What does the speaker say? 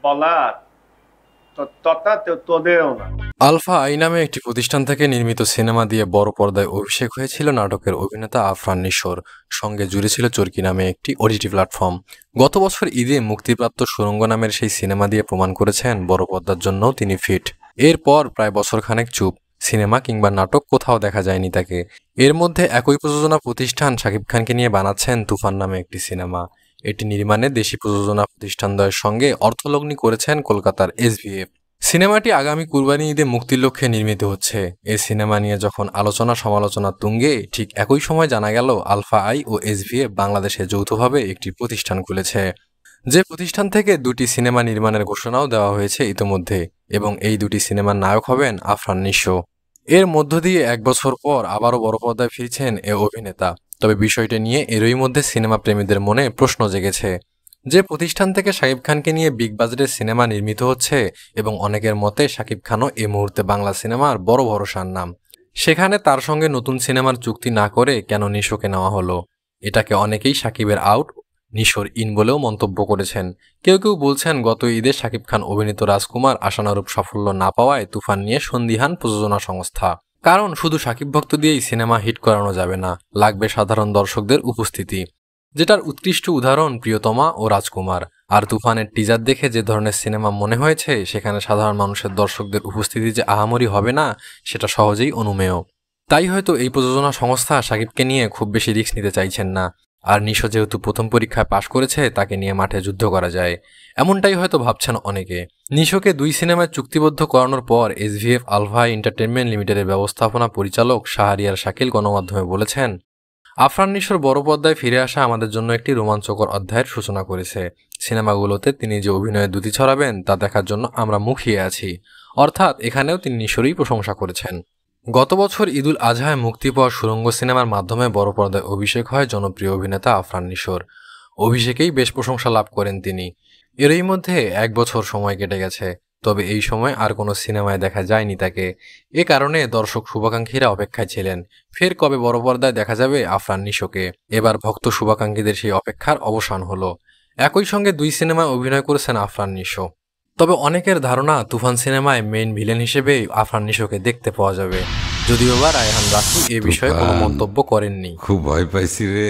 পলাশ, তোদেরও না। Alpha I নামে একটি প্রতিষ্ঠান থেকে নির্মিত সিনেমা দিয়ে বড় পর্দায় অভিষেক হয়েছিল নাটকের অভিনেতা আফরান নিশোর। সঙ্গে জুড়ে ছিল চরকি নামে একটি ওটিটি প্ল্যাটফর্ম। গত বছর ঈদে মুক্তিপ্রাপ্ত সুড়ঙ্গ নামের সেই সিনেমা দিয়ে প্রমাণ করেছেন বড় পর্দার জন্য তিনি ফিট। এরপর প্রায় বছরখানেক চুপ, সিনেমা কিংবা নাটক কোথাও দেখা যায়নি তাকে। এর মধ্যে একই প্রযোজনা প্রতিষ্ঠান শাকিব খানকে নিয়ে বানাচ্ছেন তুফান নামে একটি সিনেমা। এটি নির্মাণে দেশি প্রযোজনা প্রতিষ্ঠানদ্বয়ের সঙ্গে অর্থলগ্নি করেছেন কলকাতার এসভিএফ। সিনেমাটি আগামী কুরবানি ঈদে মুক্তির লক্ষ্যে নির্মিত হচ্ছে। এই সিনেমা নিয়ে যখন আলোচনা সমালোচনা তুঙ্গে, ঠিক একই সময় জানা গেল আলফা আই ও এসভিএফ বাংলাদেশে যৌথভাবে একটি প্রতিষ্ঠান খুলেছে, যে প্রতিষ্ঠান থেকে দুটি সিনেমা নির্মাণের ঘোষণাও দেওয়া হয়েছে ইতোমধ্যে। এবং এই দুটি সিনেমার নায়ক হবেন আফরান নিশো। এর মধ্য দিয়ে এক বছর পর আবারও বড় পর্দায় ফিরছেন এ অভিনেতা। তবে বিষয়টি নিয়ে এরই মধ্যে সিনেমা প্রেমীদের মনে প্রশ্ন জেগেছে। যে প্রতিষ্ঠান থেকে শাকিব খানকে নিয়ে বিগ বাজেটের সিনেমা নির্মিত হচ্ছে এবং অনেকের মতে শাকিব খানও এই মুহূর্তে বাংলা সিনেমার বড় ভরসার নাম, সেখানে তার সঙ্গে নতুন সিনেমার চুক্তি না করে কেন নিশোকে নেওয়া হলো? এটাকে অনেকেই শাকিবের আউট, নিশোর ইন বলেও মন্তব্য করেছেন। কেউ কেউ বলছেন গত ঈদে শাকিব খান অভিনীত রাজকুমার আশানুরূপ সাফল্য না পাওয়ায় তুফান নিয়ে সন্দিহান প্রযোজনা সংস্থা। কারণ শুধু শাকিব ভক্ত দিয়েই সিনেমা হিট করানো যাবে না, লাগবে সাধারণ দর্শকদের উপস্থিতি, যেটার উৎকৃষ্ট উদাহরণ প্রিয়তমা ও রাজকুমার। আর তুফানের টিজার দেখে যে ধরনের সিনেমা মনে হয়েছে, সেখানে সাধারণ মানুষের দর্শকদের উপস্থিতি যে আহামরি হবে না, সেটা সহজেই অনুমেয়। তাই হয়তো এই প্রযোজনা সংস্থা শাকিবকে নিয়ে খুব বেশি রিস্ক নিতে চাইছেন না। আর নিশো যেহেতু প্রথম পরীক্ষায় পাশ করেছে, তাকে নিয়ে মাঠে যুদ্ধ করা যায়, এমনটাই হয়তো ভাবছেন অনেকে। নিশোকে দুই সিনেমায় চুক্তিবদ্ধ করানোর পর এসভিএফ আলফা এন্টারটেনমেন্ট লিমিটেডের ব্যবস্থাপনা পরিচালক শাহরিয়ার শাকিল গণমাধ্যমে বলেছেন, আফরান নিশোর বড় পর্দায় ফিরে আসা আমাদের জন্য একটি রোমাঞ্চকর অধ্যায়ের সূচনা করেছে। সিনেমাগুলোতে তিনি যে অভিনয়ে দ্যুতি ছড়াবেন তা দেখার জন্য আমরা মুখিয়ে আছি। অর্থাৎ এখানেও তিনি নিশোরই প্রশংসা করেছেন। গত বছর ঈদুল আজহায় মুক্তি পাওয়া সুড়ঙ্গ সিনেমার মাধ্যমে বড় পর্দায় অভিষেক হয় জনপ্রিয় অভিনেতা আফরান নিশোর। অভিষেকেই বেশ প্রশংসা লাভ করেন তিনি। এরই মধ্যে এক বছর সময় কেটে গেছে, তবে এই সময় আর কোনো সিনেমায় দেখা যায়নি তাকে। এ কারণে দর্শক শুভাকাঙ্ক্ষীরা অপেক্ষায় ছিলেন, ফের কবে বড় পর্দায় দেখা যাবে আফরান নিশোকে। এবার ভক্ত শুভাকাঙ্ক্ষীদের সেই অপেক্ষার অবসান হলো। একই সঙ্গে দুই সিনেমায় অভিনয় করেছেন আফরান নিশো। তবে অনেকের ধারণা তুফান সিনেমায় মেইন ভিলেন হিসেবে আফরান নিশোকে দেখতে পাওয়া যাবে, যদিও বা রায়হান রাফি এ বিষয়ে কোনো মন্তব্য করেননি। খুব ভয় পাইছি রে।